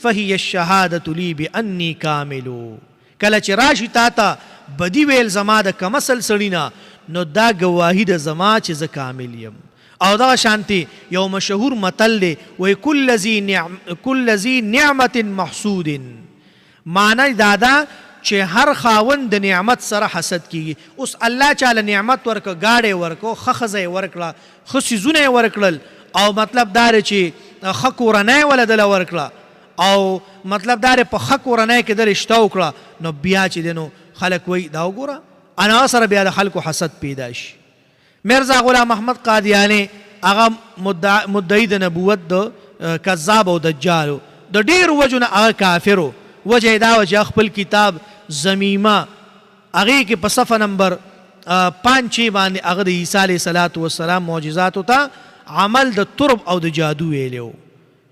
فهي الشهادة لي بأني كامل. کله چې راشي تا ته بدي ویل زما د کمسل سړي نه، نو دا ګواهي د زما چې زه کامل یم. او دغه شانتي یو مشهور متل دی وای کل ذی نعمت محسود، معنی دادا چې هر خاوند د نعمت سره حسد کیږي. اوس الله چاله نعمت ورکه، گاډي ورکو، خخزه ورکړه، خسیزونه ورکړل، او مطلب دار چې خکورنه ولدل ورکړه، او مطلب دار په خکورنه کې در اشتا وکړه، نو بیا چې دینو خلک وای دا وګوره انا سره بیا د خلکو حسد پیدا شي. مرزا غلام احمد قادیانی هغه مدعی د نبوت د کذاب او دجال د ډیر وجونه هغه کافرو. وجه دا و چې خپل کتاب زمیمه هغه کې په صفحه نمبر 5 باندې هغه د عیسی علیه السلام معجزات ته عمل د ترب او د جادو ویلو.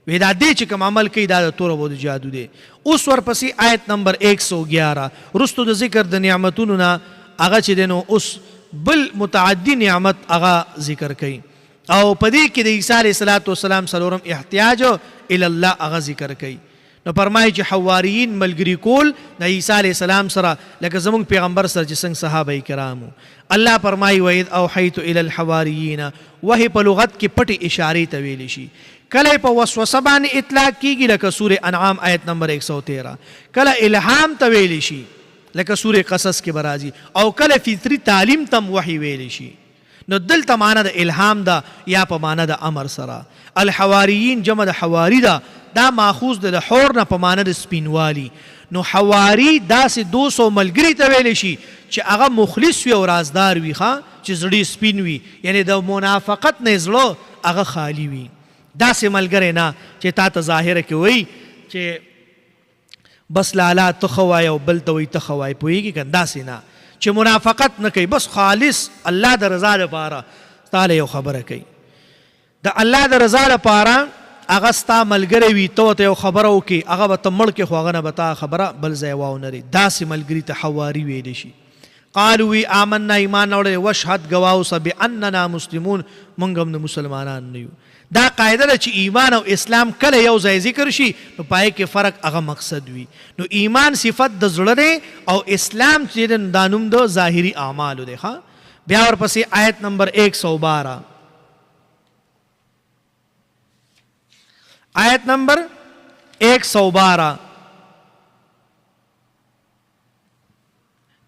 وی دا دی چې کوم عمل کوي دا د ترب او د جادو دی. اوس ورپسې آیت نمبر 111 رستو د ذکر د نعمتونو نه هغه چې دینو اوس بل متعدی نعمت هغه ذکر کوي، او په دې کې د عیسی علیه السلام څلورم احتیاج الی الله هغه ذکر کوي. نو فرمایي چې حواریین ملګری کول د عیسی علیه السلام سره لکه زمونږ پیغمبر سره چې څنګه صحابه کرامو. الله فرمایي وَإِذْ أَوْحَيْتُ إِلَى الْحَوَارِيِّينَ، وحی په لغت کې پټې اشارې ته ویلی شي. کله په وسوسه باندې اطلاق کیږي لکه سوره انعام آیت نمبر 113، کله الهام ته ویلی شي لکه سوره قصص کې برازي، او کله فطری تعلیم تم وحی ویلی شي. نو دلته معنا د الهام ده یا په معنا د امر سره. الحواریین جمع د حواری ده، دا ماخوذ د حور نه په معنا د سپینوالی. نو حواری داسې 200 ملګری ته ویلی شي چې هغه مخلص وي او رازدار وي، چې زړی سپین وي، یعنی د منافقت نه زړه هغه خالی وي. داسې ملګری نه چې تا ته ظاهره کې وایي چې بس لالا ته ښه وایه او بل ته وایي ته ښه وایې، پوهېږي که داسې نه، چې منافقت نه کوي، بس خالص الله د رضا لپاره تاله یو خبره کوي. د الله د رضا لپاره هغه ستا ملګری وي، ته ورته یو خبره وکړي هغه به ته مړ کړې خو هغه نه به تا خبره بل ځای واونري. داسې ملګري ته حواري ویلی شي. قالو وی آمنا ایمان راوړی، وشهد ګواه اوسه باننا مسلمون، موږ هم د مسلمانان نه یو. دا قاعده ده چې ایمان او اسلام کله یو ځای ذکر شي نو پای کې فرق هغه مقصد وي. نو ایمان صفت د زړه دی او اسلام چې دا نوم د ظاهري اعمالو دی. بیا ورپسې آیت نمبر 112 آیت نمبر 112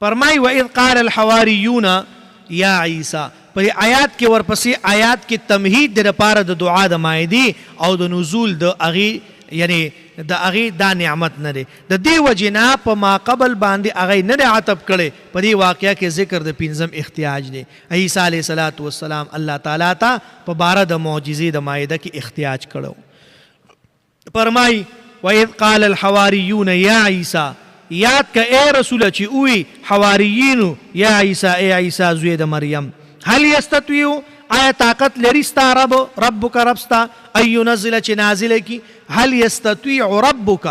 فرمای وَإِذْ قَالَ الْحَوَارِيُّونَ یا عیسی. په آیات کې ورپسې آیات کې تمهید د لپاره د دعا د مائدې او د نزول د هغې، یعنی د هغې دا نعمت نه دی. د دې وجې نه په ماقبل باندې هغې نه دی عطب کړی. په دې واقعه کې ذکر د 5م احتیاج دی. عیسی علیه السلام الله تعالی ته په باره د معجزې د مائده کې احتیاج کړو. فرمای وَإِذْ قَالَ الْحَوَارِيُّونَ یا عیسی، یاد که اے رسول چې اوی حواریینو یا عیسی، اے عیسی زوی د مریم، هل یستطیع آیا طاقت لري ستا ربک رب ستا ان ینزل چې نازله کی، هل یستطیع ربک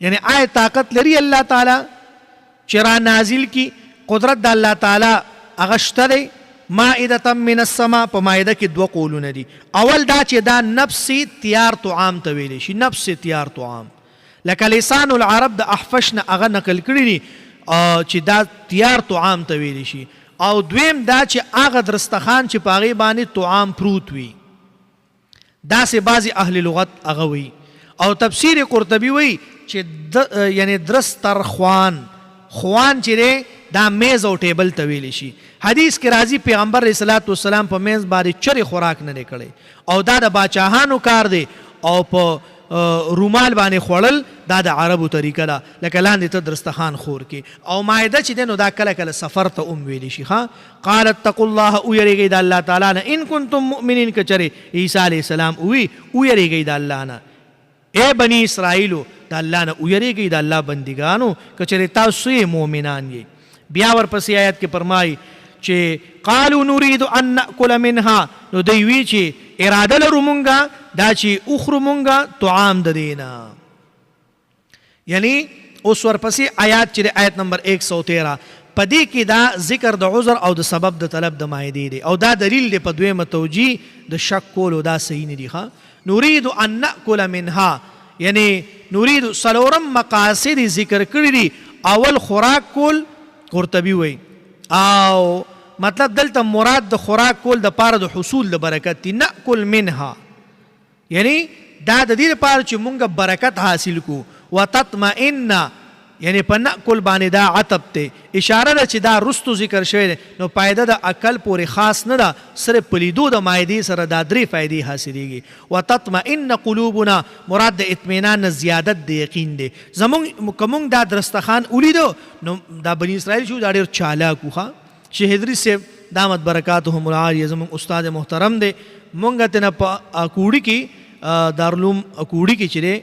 یعنی آیا طاقت لري الله تعالی چې را نازل کی. قدرت د الله تعالی هغه شته دی. مائدة من السما، په مائده کې 2 قولونه دي. اول دا چې دا نفس تیار طعام ته ویلی شي، نفس تیار طعام، لکه لسان العرب د احفش نه هغه نقل کړي دي چې دا تیار طعام ته ویلی شي. او دویم دا چې هغه درستخان چې په هغې باندې طعام پروت وي، داسې بعضې اهل لغت هغه وي. او تفسیر قرطبي وی چې یعنی درسترخوان، خوان چې دی دا میز او ټیبل ته ویلی شي. حدیث کې راځي پیغمبر علیه السلام په میز باندې چرې خوراک نه دی کړی، او دا د باچاهانو کار دی، او په رومال باندې خوړل دا د عربو طریقه ده، لکه لاندې ته درستخان خور کې. او مائده چې دی نو دا کله کله سفر ته ویلی شي. قال اتقوا الله، ویریږئ د الله تعالی نه، ان کنتم مؤمنین، که چرې عیسی علیه السلام وی ویریږئ د الله نه، اے بنی اسرائیلو د الله نه ویریږئ د الله بندګانو، که چرې تاسو یې مؤمنان یې. بیا ورپسې آیت کې فرمایي چې قالو نريد ان ناكل منها، نو دوی وی چې اراده لرو مونږه دا چې اخرو مونږه طعام د دینا. یعنی اوس ورپسې آیات چې آیت نمبر 113 په دې کې دا ذکر د عذر او د سبب د طلب د مائدې دی، او دا دلیل دی په دویمه توجیه د شک کولو، دا صحیح نه دی. نريد ان ناكل منها یعنی نريد څلورم مقاصد ذکر کړي دي. اول خوراک کول قرطبي وی، او مطلب دلته مراد د خوراک کول د پاره د حصول د برکت دی. ناکل منها یعنی دا د دې لپاره چې مونږ برکت حاصل کو. وتطمئن یعنی په ناکل باندې دا عطب ته اشاره ده چې دا رستو ذکر شوی دی. نو فایده د عقل پورې خاص نه ده، صرف په لیدو د مایدې سره دا درې فایدې حاصلېږي. وتطمئن قلوبنا مراد د اطمینان نه زیادت د یقین دی. زمونږ که مونږ دا درستخان ولیدو نو دا بني اسرائیل شو دا ډېر چالاک وو. شیخ ادریس صاحب دامت برکاتهم العالیه زمونږ استاد محترم دی. مونږ ته نه په اکوړي کې دارالعلوم اکوړي کې چې دی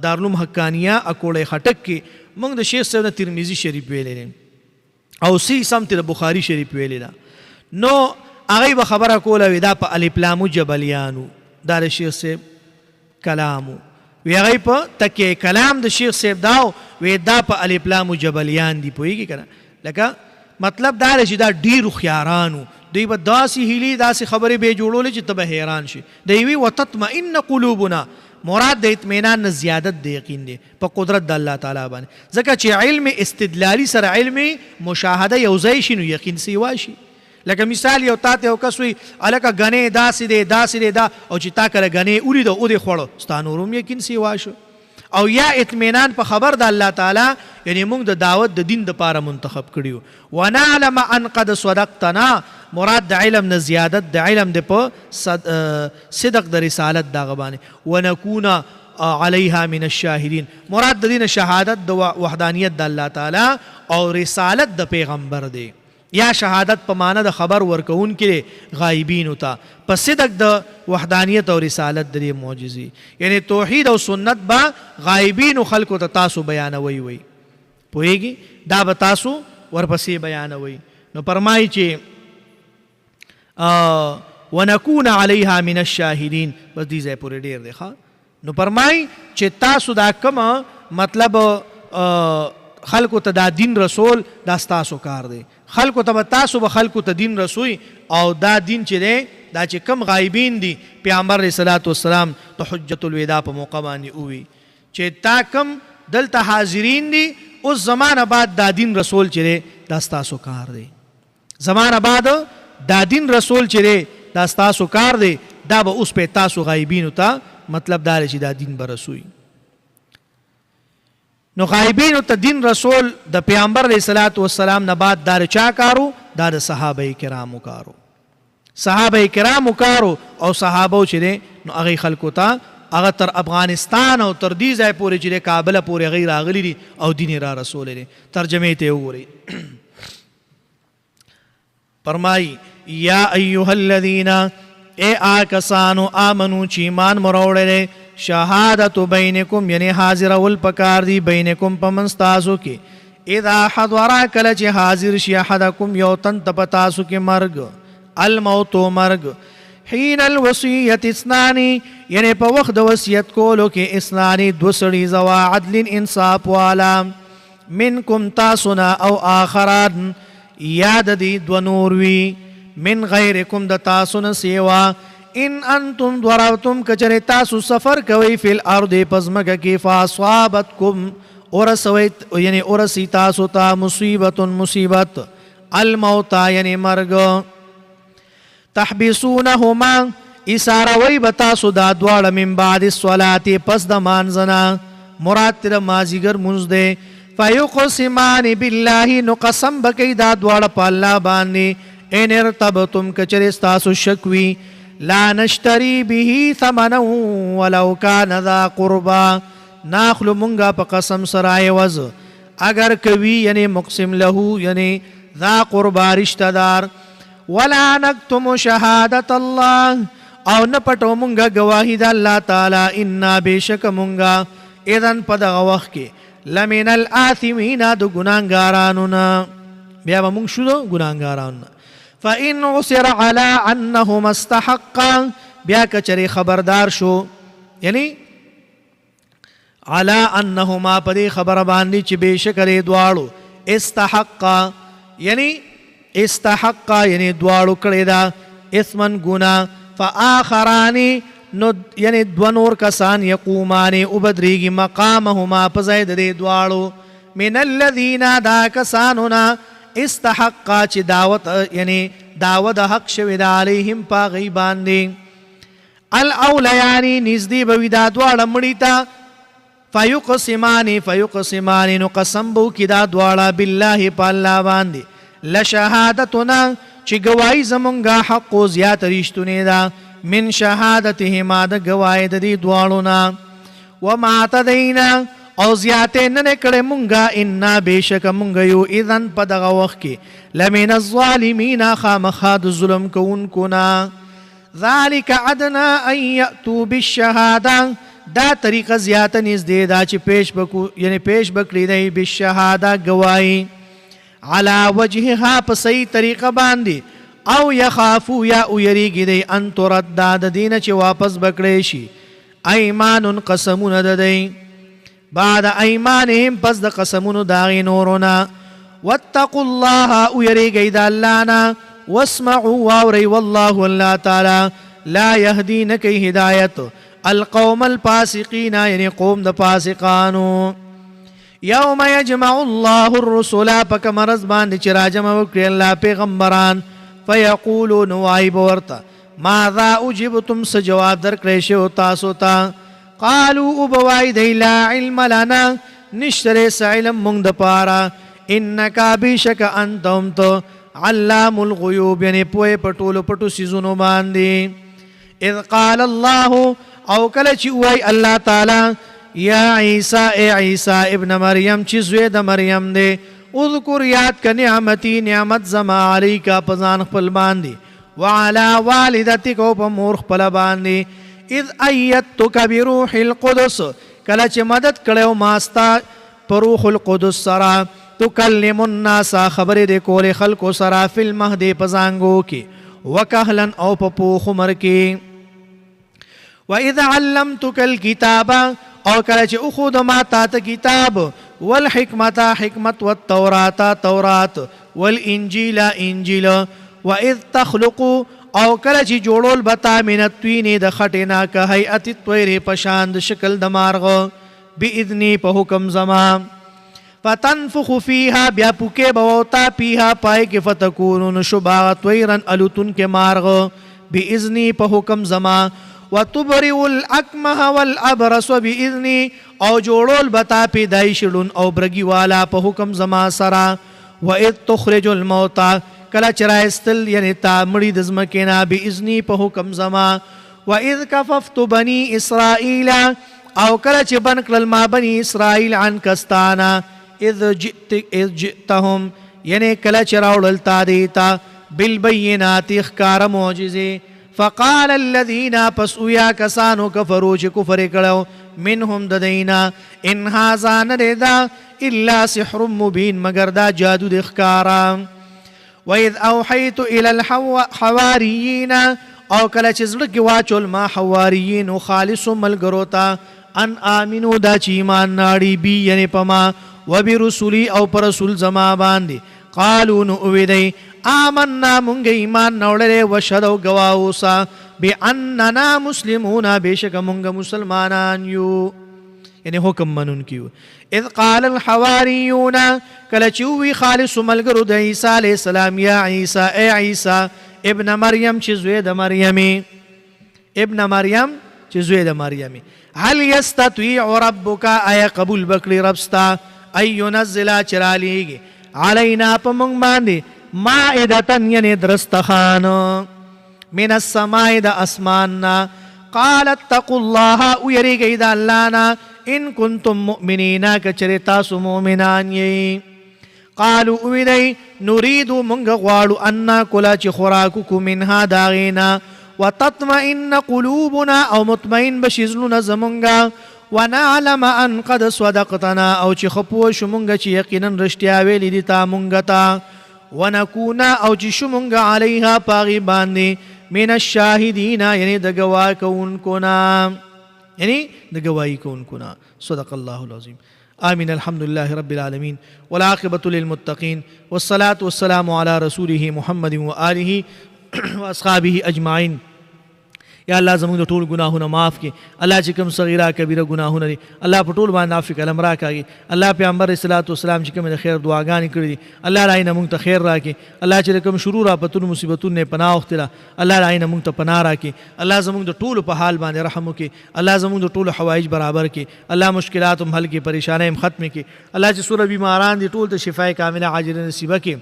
دارالعلوم حقانیه اکوړی خټک کې مونږ د شیخ صاحب نه ترمذي شریف ویلی دی او سی سم ته د بخاري شریف ویلی ده. نو هغوی به خبره کوله وی دا په الف لام جبلیانو دا د شیخ صاحب کلامو. وی هغوی په تکیه کلام د شیخ صاحب دا وی دا په الف لام جبلیان دی. پوهېږي که نه؟ لکه مطلب دا دی چې دا ډېر هوښیارانو دوی به داسې هیلې داسې خبرې به یې جوړولې چې ته به حیران شي. دوی وی وتطمئن قلوبنا مراد د اطمینان نه زیادت د یقین دی په قدرت د الله تعالی باندې. ځکه چې علم استدلالي سره علم مشاهده یو ځای شي نو یقین سیوا شي. لکه مثال یو تا ته یو کس وي هلکه ګنې داسې دی داسې دی دا او چې تا کله ګنې ولیده او دې خوړو ستا نور هم یقین سیوا شو. او یا اطمینان په خبر د الله تعالی یعنی موږ د دعوت د دین دپاره منتخب کړي. ونعلم ان قد صدقتنا مراد د علم نه زیادت د علم د په صدق د رسالت دغه باندې. ونکون علیها من الشاهدین مراد د دین شهادت د وحدانیت د الله تعالی او رسالت د پیغمبر دی. یا شهادت په معنی د خبر ورکون کې غایبین ته په صدق د وحدانیت او رسالت د معجزې یعنی توحید او سنت با غایبین خلکو ته تاسو بیانوي وي. پوهېږي دا به تاسو ورپسې بیانوي. نو فرمایي چې ونکون علیها من الشاهدین بس دې ځای پورې ډېر دی ښه. نو فرمایي چې تاسو دا کومه مطلب خلکو ته دا دین رسول دا ستاسو کار دی. خلکو ته به تاسو به خلکو ته دین رسوي او دا دین چې دی دا چې کم غایبین دي پیغمبر علیه صلات وسلام د حجت الوداع په موقع باندې ووي چې تا کم دلته حاضرین دي اوس زمانه بعد دا دین رسول چې دی دا ستاسو کار دی. زمانه بعد دا دین رسول چې دی دا ستاسو کار دی. دا به اوس په تاسو غایبینو ته مطلب دا چې دا دین به رسوي. نو غایبینو ته دین رسول د پیغمبر علیه صلات وسلام نه بعد دا چا کارو؟ دا د صحابه کرامو کارو. صحابه کرامو کارو او صحابو چې دی نو هغې خلکو ته هغه تر افغانستان او تر دې ځای پورې چې دی کابله پورې هغوی راغلي دي او دین را رسولی دی. ترجمې ته یې وګورئ. فرمایي یا ایها الذین اے آکسانو آمنو چې ایمان مو راوړی شهادت بینکم یعنی حاضر اول پکار دی بینکم په منځ تاسو کې اذا حضر کله چې حاضر شي احدکم یو تن ته په تاسو کې مرګ الموت مرګ حین الوصیت اثنان یعنی په وخت د وصیت کولو کې اثنان دو سړي ذوا عدل انصاف والا منکم تاسونا او آخران یاد دی دو نور وی من غیرکم د تاسونا سیوا ان انتم ضربتم کچره تاسو سفر کوي فی الارض پزمکه کې فاصابتکم ورسویت یعنی ورسی تاسو ته مصیبت الموت یعنی مرګ تحبسونهما اساروی بتاسو دا دواړه من بعد الصلاه پس د مانځنه مراد تر مازیګر منځ دی فیقسمان بالله نو قسم بکی دا دواړه په الله باندې ان ارتبتم کچره تاسو شکوي لا نشتری به ثمنا ولو کان ذا قربا ناخلو منگا پا قسم سرائے وز اگر کوي یعنی مقسم له یعنی ذا قربا رشتہ دار ولا نکتم شهادت الله او نپٹو منگا گواہی دا اللہ تعالی انا بیشک منگا اذن پا دا غوخ کے لمن الآثمین دو گناہگارانونا بیا با منگ شدو گناہگارانونا فَإِنْ عُسِرَ عَلَىٰ أَنَّهُمَا اسْتَحَقَّا بیا کچری خبردار شو یعنی عَلَىٰ أَنَّهُمَا پدی خبر باندی چی بیشکلی دوارو استحقا یعنی دوارو کردہ اثمن گنا فآخرانی یعنی دونور کسان یقومانی ابدریگی مقامهما پزید دی دوارو من الذین دا کسانونا استحقا چې دعوت یعنی دعوت حق شوی دا علیهم پا غی باندې الاولیانی نزدی بوی دا دواړه مړی ته فیقسمانی نو قسم بو کی دا دواړه بالله پا الله باندې لشهادتنا چې گواہی زمونږه حق و زیات رښتونی ده من شهادتهما د گواہی د دې دواړو نه وما اعتدینا او زیاتې نه کړې مونږه انا بېشکه مونږ یو اذن په دغه وخت کې لمن الظالمین خامخا د ظلم کوونکو نه ذلک ادنا ان یأتوا بالشهاده دا طریقه زیاته نږدې ده چې پیش بکړي دی بالشهاده گواہی علی وجهها په صحیح طریقه باندې او یخافو یا یریږي دی ان ترد د دینه چې واپس بکړی شي ایمان قسمونه د دی بعد ایمانهم پس د قسمونو داغی نورنا واتقوا الله ويريگئی دا اللہ نا واسمعوا واوری والله اللہ تعالی لا يهدی نکی ہدایت القوم الفاسقین یعنی قوم د فاسقانو یوم یجمع الله الرسول پک مرز باندې چې راجمع وکړي الله پیغمبران فیقولون وایب ورته ماذا اجبتم سجواب درکړی شو تاسو ته قالوا ابوای دی لا علم لنا نشتر سعلم مونږ د پاره انک بشک انتم تو علام الغیوب یعنی پوی پټولو پټو سيزونو باندې اذ قال الله او کله چې وای الله تعالی یا عیسی اے عیسی ابن مریم چې زوی د مریم دی اذکر یاد ک نعمتي نعمت زما علیکا پزان خپل باندې وعلى والدتک او په مور خپل باندې اذ ایتک بروح القدس کله چې مدد کړو ماستا پروح القدس سرا تکلم الناس خبر دې کول خلق سرا فی المهد پزانګو کې وکهلن او په پوخ عمر کې واذ علمتک الكتاب او کله چې اخذ ما تا کتاب والحکمت حکمت والتورات تورات والانجیل انجیل واذ تخلق او کله چې جوړول بتا من الطین د خټینا که هیئت الطیر پشان د شکل د مارغ باذنی په حکم زما فتنفخ فيها بیا پوکه بوتا پیها پای کې فتكون شبا طیرا التن کې مارغ باذنی په حکم زما وتبرئ الاكمه والابرص باذنی او جوړول بتا پیدای شلون او برګي والا په حکم زما سرا واذ تخرج الموتى کلا چرایستل یعنی تا مړي د زمکینا باذنی په حکم زما واذ کففت بني اسرائيل او کلا چې بن کړل ما بني اسرائيل عن کستانا اذ جئتهم یعنی کلا چراول تا دیتا بالبينات اخکار معجزه فقال الذين پسویا کسانو کفرو چې کفر کړو منهم ددینا ان هذا نردا الا سحر مبين مگر دا جادو د اخکارا واذ اوحيت الى الحواريين او کله چې زړه کې واچول ما حواریین او خالص ملګروتا ان امنو دا چې ایمان ناړي بي یعنی پما وبرسولي او پر رسول زما باندې قالوا نؤذي آمنا مونږ ایمان نوړلې وشهدوا گواوسا باننا مسلمون بشک مونږ مسلمانان یو یعنی حکم منون کیو اذ قال الحواریون کله چې خالص ملګرو د عیسی علی السلام یا عیسی اے عیسی ابن مریم چې زوی د مریمی ابن مریم چې زوی د مریمی هل یستطيع ربک ای قبول بکړي ربستا ای ينزل چرالیږي علینا پمنګ باندې مائدتن یعنی درستخان من السماء د اسماننا قالت اتقوا الله ويريگئی دا اللہ نا ان کنتم مؤمنین کچر تاسو مؤمنان یئی قالوا اویدئی نریدو منگ غوالو انا کلا چی خوراکوکو منها داغینا وتطمئن قلوبنا او مطمئن بشزلنا زمونگا ونعلم ان قد صدقتنا او چی خپوشو منگا چی یقینا رشتیاویلی دیتا منگتا ونکونا او چی شمونگا علیها پاغی باندی من الشاهدین یعنی د گواہی کوونکونا صدق الله العظیم آمین الحمد لله رب العالمین والعاقبة للمتقین والصلاة والسلام على رسوله محمد وآله واصحابه اجمعین یا الله زموږ د ټول ګناهونه معاف کړي. الله چې کوم صغیره کبیره ګناهونه دي الله په ټول باندې عفو کلم راکړي. الله پیغمبر صلوات و سلام چې کوم د خیر دعاګانې کړې دي الله راینه موږ ته خیر راکړي. الله چې کوم شرور آفتونو مصیبتونو نه پناه واخلي الله راینه موږ ته پناه راکړي. الله زموږ د ټول په حال باندې رحم وکړي. الله زموږ د ټول حوایج برابر کړي. الله مشکلات هم حل کړي، پریشانۍ هم ختم کړي. الله چې سوره بیماران دي ټول ته شفای کامله عاجله نصیب کړي.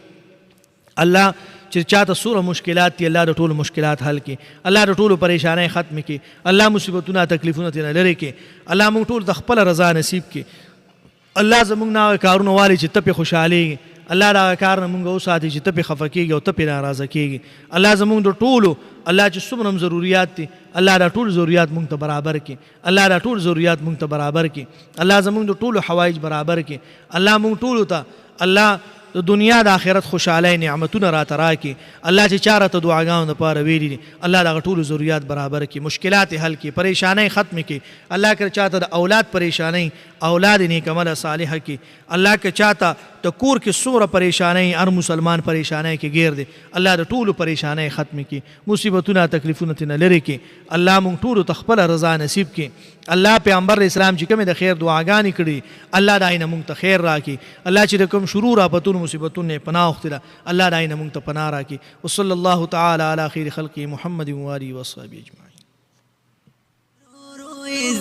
الله چې چاته سوره مشکلات دي الله د ټولو مشکلات حل کړي. الله د ټولو پریشانۍ ختم کړي. الله مصیبتونه تکلیفونه ترې لرې کړي. الله موږ ټول د خپل رضا نصیب کړي. الله زموږ نه کارونه والي چې ته پې خوشحالېږي الله دا کار نه موږ وساتي چې ته پې خفه کېږي او ته پې ناراضه کېږي. الله زموږ د ټولو الله چې څومره هم ضروريات دي الله دا ټول ضروريات موږ ته برابر کړي. الله دا ټول ضروريات موږ ته برابر کړي. الله زموږ د ټولو حوایج برابر کړي. الله موږ ټولو ته الله د دنیا د آخرت خوشحالۍ نعمتونه راته راکړي. الله چې چا راته دعاګانو دپاره ویلي دي الله د هغه ټولو ضروريات برابر کړي، مشکلات یې حل کړي، پریشانۍ ختم کړي. الله که چاته د اولاد پریشانۍ اولاد نیکمله صالحه کړي. الله که چاته د کور کې څومره پریشانۍ هر مسلمان پریشانۍ کې ګیر دی الله د ټولو پریشانۍ ختم کړي، مصیبتونه تکلیفونه ترې نه لرې کړي. الله موږ ټولو ته خپله رضا نصیب کړي. الله پیغمبر اسلام چې کومې د خیر دعاګانې کړي الله د آینه موږ ته خیر راکړي. الله چې د کوم شرور آفتونو مصیبتونو نه پناه واخلي الله د آینه موږ ته پناه راکړي. وصلی الله تعالی علی خیر خلقه محمد و آله و صحبه اجمعین.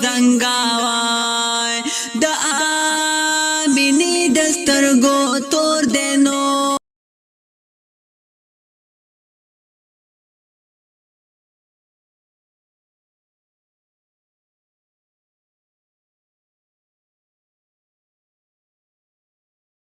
زنګاوای د امینې دسترګو تور دینو